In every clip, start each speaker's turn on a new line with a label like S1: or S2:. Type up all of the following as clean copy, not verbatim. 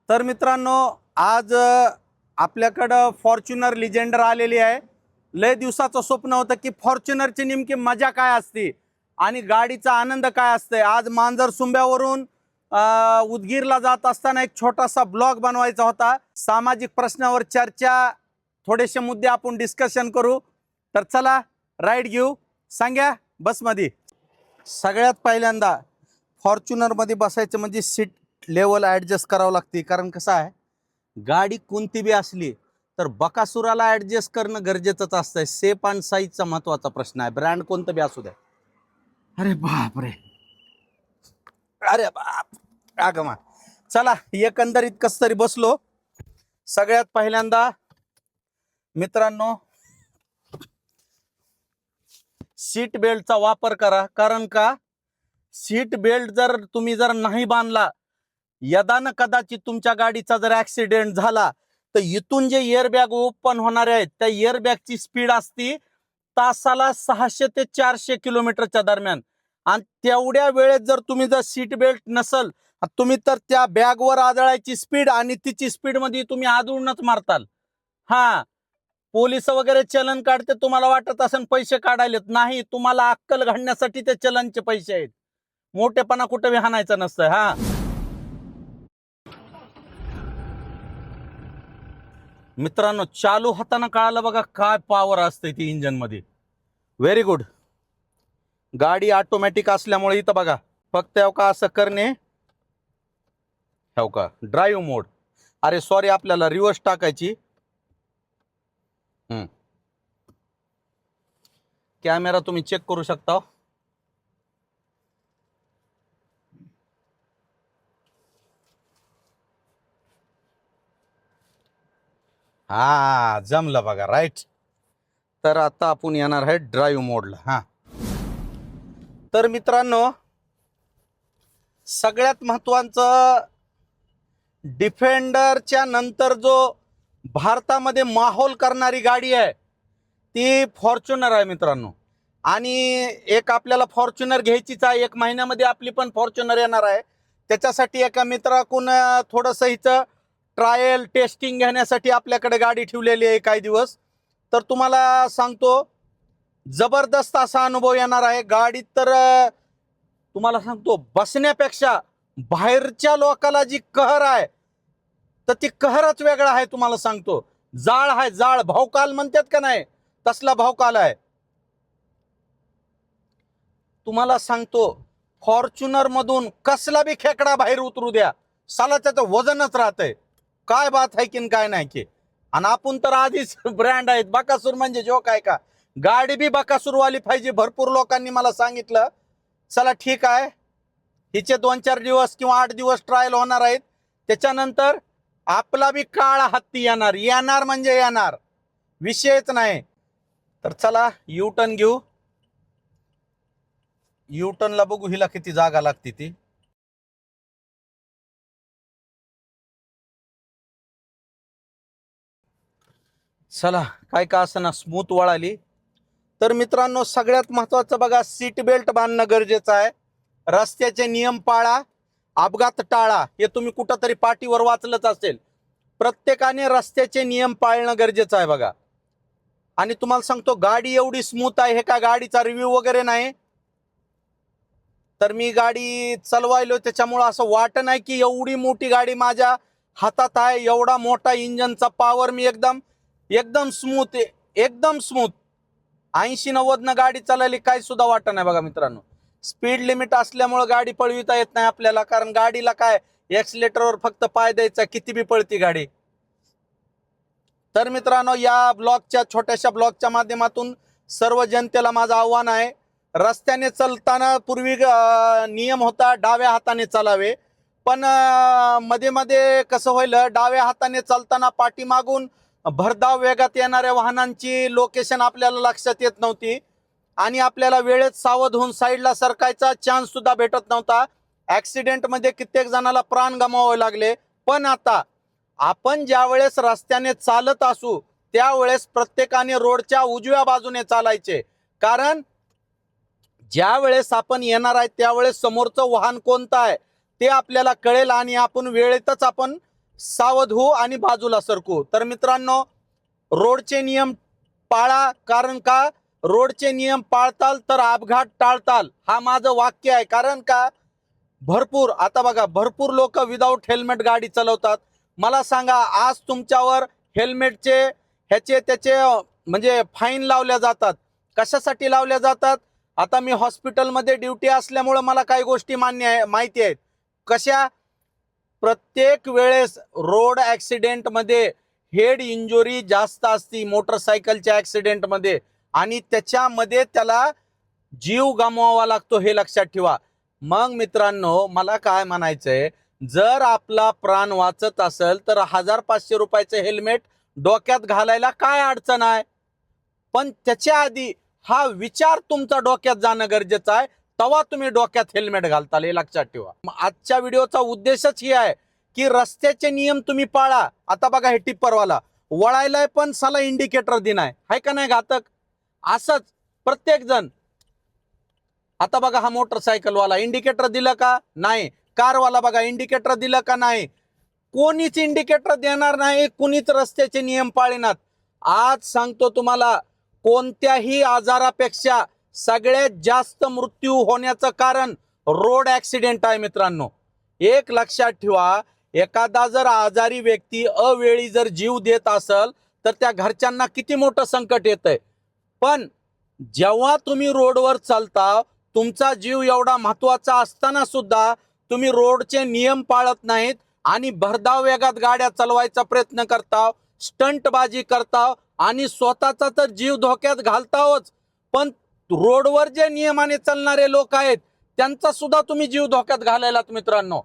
S1: तर मित्रांनो, आज आपल्याकडं फॉर्च्युनर लिजेंडर आलेली आहे। लय दिवसाचं स्वप्न होतं की फॉर्च्युनरची नेमकी मजा काय असते आणि गाडीचा आनंद काय असते। आज मांजर सुंब्यावरून उदगीरला जात असताना एक छोटासा ब्लॉग बनवायचा होता। सामाजिक प्रश्नावर चर्चा, थोडेसे मुद्दे आपण डिस्कशन करू। तर चला राईड घेऊ। सांग्या बसमध्ये सगळ्यात पहिल्यांदा फॉर्च्युनरमध्ये बसायचं म्हणजे सीट लेवल ॲडजस्ट करावं लागते। कारण कसं आहे, गाडी कोणती बी असली तर बकासुराला ॲडजस्ट करणं गरजेचंच असतंय। सेप आणि साईजचा महत्त्वाचा प्रश्न आहे, ब्रँड कोणतं बी असू द्या। अरे बाप रे, अरे बाप आगमा। चला एकंदरीत कस तरी बसलो। सगळ्यात पहिल्यांदा मित्रांनो, सीट बेल्टचा वापर करा। कारण का, सीट बेल्ट जर तुम्ही नाही बांधला, यदानं कदाचित तुमच्या गाडीचा जर ऍक्सिडेंट झाला तर इथून जे एअरबॅग ओपन होणार आहेत त्या एअरबॅगची स्पीड असती तासाला 600 ते 400 किलोमीटरच्या दरम्यान। आणि तेवढ्या वेळेत जर तुम्ही सीट बेल्ट नसल, तुम्ही तर त्या बॅगवर आदळायची स्पीड आणि तिची स्पीड मध्ये तुम्ही आदळूनच मारताल। हा, पोलिस वगैरे चलन काढते, तुम्हाला वाटत असेल पैसे काढायलेत, नाही, तुम्हाला अक्कल घडण्यासाठी ते चलनचे पैसे आहेत। मोठेपणा कुठे बी हाणायचं नसतं। हा मित्रांनो, चालू हाताने कळालं बघा काय पॉवर असते ती इंजन मध्ये। Very good. गाडी ऑटोमॅटिक असल्यामुळे इथं बघा, फक्त का असं करणे, का ड्राईव्ह मोड, अरे सॉरी, आपल्याला रिव्हर्स टाकायची। कॅमेरा तुम्ही चेक करू शकता। हा जमलं बघा, राईट। तर आता आपण येणार आहे ड्राईव्ह मोडला। हा, तर मित्रांनो, सगळ्यात महत्वाचं, डिफेंडरच्या नंतर जो भारतामध्ये माहोल करणारी गाडी आहे ती फॉर्च्युनर आहे मित्रांनो। आणि एक आपल्याला फॉर्च्युनर घ्यायचीच आहे, 1 महिन्यामध्ये आपली पण फॉर्च्युनर येणार आहे। त्याच्यासाठी एका मित्राकडून थोडंसं हिचं ट्रायल टेस्टिंग घेण्यासाठी आपल्याकडे गाडी ठेवलेली आहे काही दिवस। तर तुम्हाला सांगतो, जबरदस्त असा अनुभव येणार आहे गाडीत। तर तुम्हाला सांगतो, बसण्यापेक्षा बाहेरच्या लोकाला जी कहर आहे तर ती कहरच वेगळा आहे। तुम्हाला सांगतो, जाळ आहे, जाळ, भावकाल म्हणतात का नाही, तसला भावकाल आहे। तुम्हाला सांगतो, फॉर्च्युनर मधून कसला बी खेकडा बाहेर उतरू द्या, साला त्याचं वजनच राहतंय। काय बात आहे की काय नाही की। आणि आपण तर आधीच ब्रँड आहेत, बकासूर म्हणजे जोक आहे का? गाडी बी बकासूरवाली पाहिजे। भरपूर लोकांनी मला सांगितलं, चला ठीक आहे, हिचे 2-4 दिवस किंवा 8 दिवस ट्रायल होणार आहेत, त्याच्यानंतर आपला बी काळा हत्ती येणार, येणार म्हणजे येणार, विषयच नाही। तर चला यू टर्न घेऊ। यू टर्नला बघू हिला किती जागा लागते ती। चला, काय का असं स्मूथ वळाली। तर मित्रांनो, सगळ्यात महत्वाचं बघा, सीट बेल्ट बांधणं गरजेचं आहे। रस्त्याचे नियम पाळा, अपघात टाळा, हे तुम्ही कुठंतरी पाठीवर वाचलंच असेल। प्रत्येकाने रस्त्याचे नियम पाळणं गरजेचं आहे बघा। आणि तुम्हाला सांगतो, गाडी एवढी स्मूथ आहे, हे का गाडीचा रिव्ह्यू वगैरे नाही, तर मी गाडी चालवायलो त्याच्यामुळं असं वाटत नाही की एवढी मोठी गाडी माझ्या हातात आहे। एवढा मोठा इंजनचा पॉवर, मी एकदम एकदम स्मूथ आहे, एकदम स्मूथ। 80-90 न गाडी चालवली काही सुद्धा वाटत नाही बघा मित्रांनो। स्पीड लिमिट असल्यामुळे गाडी पळविता येत नाही आपल्याला, कारण गाडीला काय, एक्सिलेटरवर फक्त पाय द्यायचा, किती बी पळती गाडी। तर मित्रांनो, या छोट्याशा ब्लॉगच्या माध्यमातून सर्व जनतेला माझं आव्हान आहे, रस्त्याने चालताना पूर्वी नियम होता डाव्या हाताने चालावे, पण मध्ये मध्ये कसं होईल, डाव्या हाताने चालताना पाठीमागून भरधाव वेगात येणाऱ्या वाहनांची लोकेशन आपल्याला लक्षात येत नव्हती आणि आपल्याला वेळेत सावध होऊन साईडला सरकायचा चान्स सुद्धा भेटत नव्हता। ऍक्सिडेंट मध्ये कित्येक जणाला प्राण गमावावे लागले। पण आता आपण ज्या वेळेस रस्त्याने चालत असू त्यावेळेस प्रत्येकाने रोडच्या उजव्या बाजूने चालायचे, कारण ज्या वेळेस आपण येणार आहे त्यावेळेस समोरचं वाहन कोणतं आहे ते आपल्याला कळेल आणि आपण वेळेतच आपण सावध हो आणि बाजूला सरकू. तर मित्रांनो, रोडचे नियम पाळा, कारण का रोडचे नियम पाळताल तर अपघात टाळताल, हा माझं वाक्य आहे. कारण का भरपूर, आता बघा, भरपूर लोक विदाऊट हेल्मेट गाडी चालवतात. मला सांगा, आज तुमच्यावर हेल्मेटचे ह्याचे त्याचे म्हणजे फाईन लावल्या जातात. कशासाठी लावल्या जातात? आता मी हॉस्पिटलमध्ये ड्युटी असल्यामुळे मला काही गोष्टी माहिती आहेत. कशा? प्रत्येक वेळेस रोड ॲक्सिडेंटमध्ये हेड इंजुरी जास्त असती मोटरसायकलच्या ॲक्सिडेंटमध्ये, आणि त्याच्यामध्ये त्याला जीव गमवावा लागतो, हे लक्षात ठेवा. मग मित्रांनो, मला काय म्हणायचंय, जर आपला प्राण वाचत असेल तर 1500 रुपयाचं हेल्मेट डोक्यात घालायला काय अडचण आहे? पण त्याच्या आधी हा विचार तुमचा डोक्यात जाणं गरजेचं आहे, तेव्हा तुम्ही डोक्यात हेल्मेट घालताल, हे लक्षात ठेवा. आजच्या व्हिडिओचा उद्देशच ही आहे की रस्त्याचे नियम तुम्ही पाळा. आता बघा, हे टिप्परवाला वळायलाय पण साला इंडिकेटर दिनाय, हाय का नाही घातक? असंच प्रत्येक जण. आता बघा, हा मोटरसायकलवाला इंडिकेटर दिलं का नाही? कारवाला बघा, इंडिकेटर दिलं का नाही? कोणीच इंडिकेटर देणार नाही, कोणीच रस्त्याचे नियम पाळणार. आज सांगतो तुम्हाला, कोणत्याही आजारापेक्षा सगळ्यात जास्त मृत्यू होण्याचं कारण रोड ॲक्सिडेंट आहे मित्रांनो. एक लक्षात ठेवा, एखादा जर आजारी व्यक्ती अवेळी जर जीव देत असेल तर त्या घरच्यांना किती मोठं संकट येतंय. पण जेव्हा तुम्ही रोडवर चालता, तुमचा जीव एवढा महत्वाचा असताना सुद्धा तुम्ही रोडचे नियम पाळत नाहीत आणि भरधाव वेगात गाड्या चालवायचा प्रयत्न करता, स्टंटबाजी करता आणि स्वतःचा तर जीव धोक्यात घालताच, पण रोडवर जे नियमाने चालणारे लोक आहेत त्यांचा सुद्धा तुम्ही जीव धोक्यात घालायलात मित्रांनो.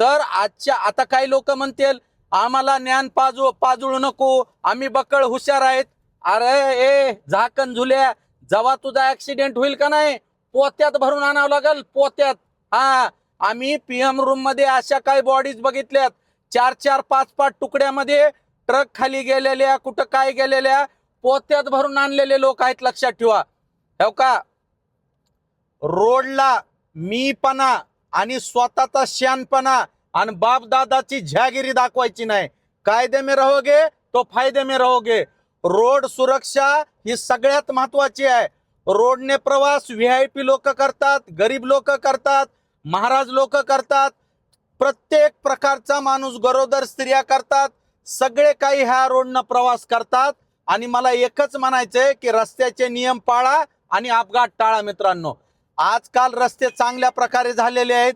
S1: तर आता काही लोक म्हणतील, आम्हाला ज्ञान पाजळू नको, आम्ही बकळ हुशार आहेत. अरे ए झाकण झुल्या, जेव्हा तुझा ऍक्सिडेंट होईल का नाही, पोत्यात भरून आणावं लागेल, पोत्यात. हा, आम्ही पीएम रूम मध्ये अशा काही बॉडीज बघितल्यात, 4-4, 5-5 तुकड्यामध्ये ट्रक खाली गेलेल्या, कुठं काय गेलेल्या, पोत्यात भरून आणलेले लोक आहेत, लक्षात ठेवा. हो का, रोडला मीपणा आणि स्वतःचा शहाणपणा आणि बापदादाची झागिरी दाखवायची नाही. कायदे में रहोगे तो फायदे में रहोगे. रोड सुरक्षा ही सगळ्यात महत्वाची आहे. रोडने प्रवास व्हीआयपी लोक करतात, गरीब लोक करतात, महाराज लोक करतात, प्रत्येक प्रकारचा माणूस, गरोदर स्त्रिया करतात, सगळे काही ह्या रोडनं प्रवास करतात. आणि मला एकच म्हणायचंय की रस्त्याचे नियम पाळा आणि अपघात टाळा मित्रांनो. आजकाल रस्ते चांगल्या प्रकारे झालेले आहेत,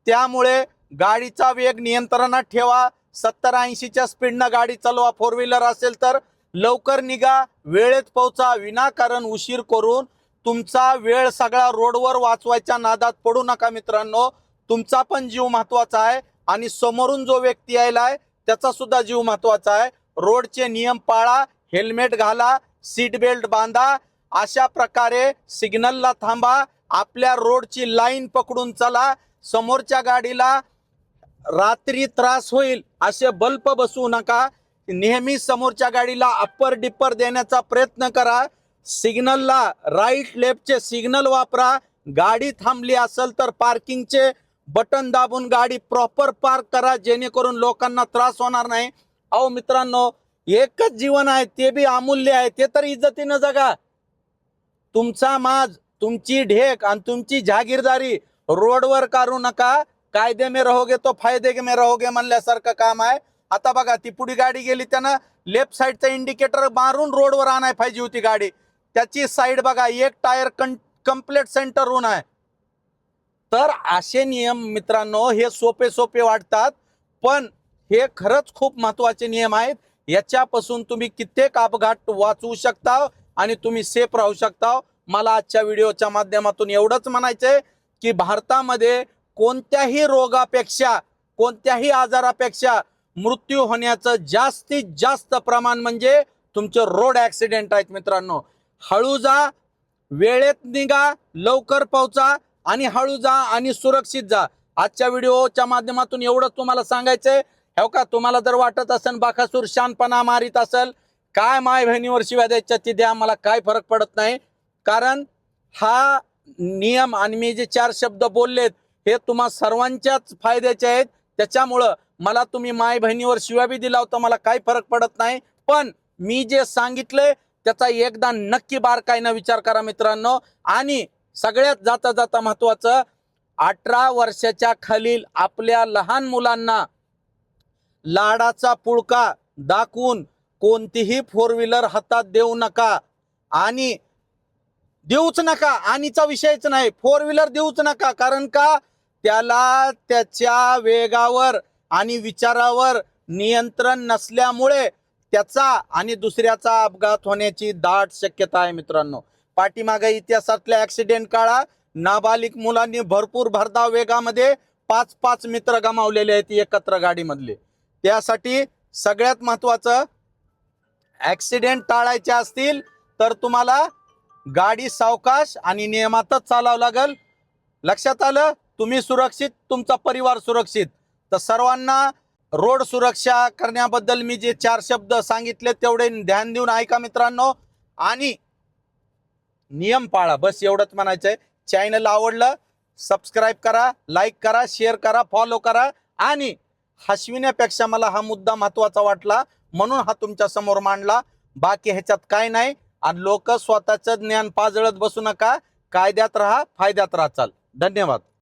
S1: त्यामुळे गाडीचा वेग नियंत्रणात ठेवा. 70-80च्या स्पीडनं गाडी चालवा. 4 व्हीलर असेल तर लवकर निघा, वेळेत पोहोचा. विनाकारण उशीर करून तुमचा वेळ सगळा रोडवर वाचवायच्या नादात पडू नका मित्रांनो. तुमचा पण जीव महत्वाचा आहे आणि समोरून जो व्यक्ती यायलाय त्याचा सुद्धा जीव महत्वाचा आहे. रोडचे नियम पाळा, हेल्मेट घाला, सीट बेल्ट बांधा, अशा प्रकारे सिग्नलला थांबा, आपल्या रोडची लाईन पकडून चला. समोरच्या गाडीला रात्री त्रास होईल असे बल्ब बसवू नका. नेहमी समोरच्या गाडीला अप्पर डिप्पर देण्याचा प्रयत्न करा. सिग्नलला राईट लेफ्टचे सिग्नल वापरा. गाडी थांबली असेल तर पार्किंगचे बटन दाबून गाडी प्रॉपर पार्क करा, जेणेकरून लोकांना त्रास होणार नाही. अहो मित्रांनो, एकच जीवन आहे, ते बी अमूल्य आहे, ते तर इज्जतीनं जगा. तुमचा माज, तुमची ढेक आणि तुमची जहागीरदारी रोडवर करू नका. कायदे में रहोगे तो फायदे में रहोगे म्हणल्यासारखं काम आहे. आता बघा, ती पुढी गाडी गेली, त्यानं लेफ्ट साईडचा इंडिकेटर मारून रोडवर आणाय पाहिजे होती गाडी. त्याची साईड बघा, एक टायर कंप्लीट सेंटर होऊन आहे. तर असे नियम मित्रांनो, हे सोपे वाटतात, पण हे खरंच खूप महत्वाचे नियम आहेत. याच्यापासून तुम्ही कित्येक अपघात वाचवू शकता आणि तुम्ही सेफ राहू शकता. मला आजच्या व्हिडिओच्या माध्यमातून एवढंच म्हणायचंय की भारतामध्ये कोणत्याही रोगापेक्षा, कोणत्याही आजारापेक्षा मृत्यू होण्याचं जास्तीत जास्त प्रमाण म्हणजे तुमचे रोड ॲक्सिडेंट आहेत मित्रांनो. हळू जा, वेळेत निघा, लवकर पोहोचा आणि हळू जा आणि सुरक्षित जा. आजच्या व्हिडिओच्या माध्यमातून एवढं तुम्हाला सांगायचंय. हो का, तुम्हाला जर वाटत असेल बाकासूर शानपणा मारित असेल, काय माय बहिणीवर शिव्या द्यायच्या ती द्या, मला काय फरक पडत नाही. कारण हा नियम आणि मी जे 4 शब्द बोललेत हे तुम्हा सर्वांच्याच फायद्याचे आहेत. त्याच्यामुळं मला तुम्ही माय बहिणीवर शिव्या बी दिला होता, मला काही फरक पडत नाही, पण मी जे सांगितले त्याचा एकदा नक्की बारकाईनं विचार करा मित्रांनो. आणि सगळ्यात जाता जाता महत्वाचं, 18 वर्षाच्या खालील आपल्या लहान मुलांना लाडाचा पुळका दाखवून कोणतीही फोर व्हीलर हातात देऊ नका. आणि देऊच नका, आणीचा विषयच नाही, फोर व्हीलर देऊच नका. कारण का, त्याला त्याच्या वेगावर आणि विचारावर नियंत्रण नसल्यामुळे त्याचा आणि दुसऱ्याचा अपघात होण्याची दाट शक्यता आहे मित्रांनो. पाठीमागे इतिहासातल्या ऍक्सिडेंट काळा नाबालिक मुलांनी भरपूर भरधाव वेगामध्ये 5-5 मित्र गमावलेले आहेत एकत्र गाडीमधले. त्यासाठी सगळ्यात महत्वाचं, ऍक्सिडेंट टाळायचे असतील तर तुम्हाला गाडी सावकाश आणि नियमातच चालावं लागेल. लक्षात आलं? तुम्ही सुरक्षित, तुमचा परिवार सुरक्षित. तर सर्वांना रोड सुरक्षा करण्याबद्दल मी जे 4 शब्द सांगितले तेवढे ध्यान देऊन ऐका मित्रांनो, आणि नियम पाळा. बस एवढंच म्हणायचंय. चॅनल आवडलं सबस्क्राईब करा, लाईक करा, शेअर करा, फॉलो करा. आणि हसविण्यापेक्षा मला हा मुद्दा महत्वाचा वाटला म्हणून हा तुमच्या समोर मांडला. बाकी ह्याच्यात काय नाही. आणि लोक स्वतःचं ज्ञान पाजळत बसू नका. कायद्यात राहा, फायद्यात राहा. चाल, धन्यवाद.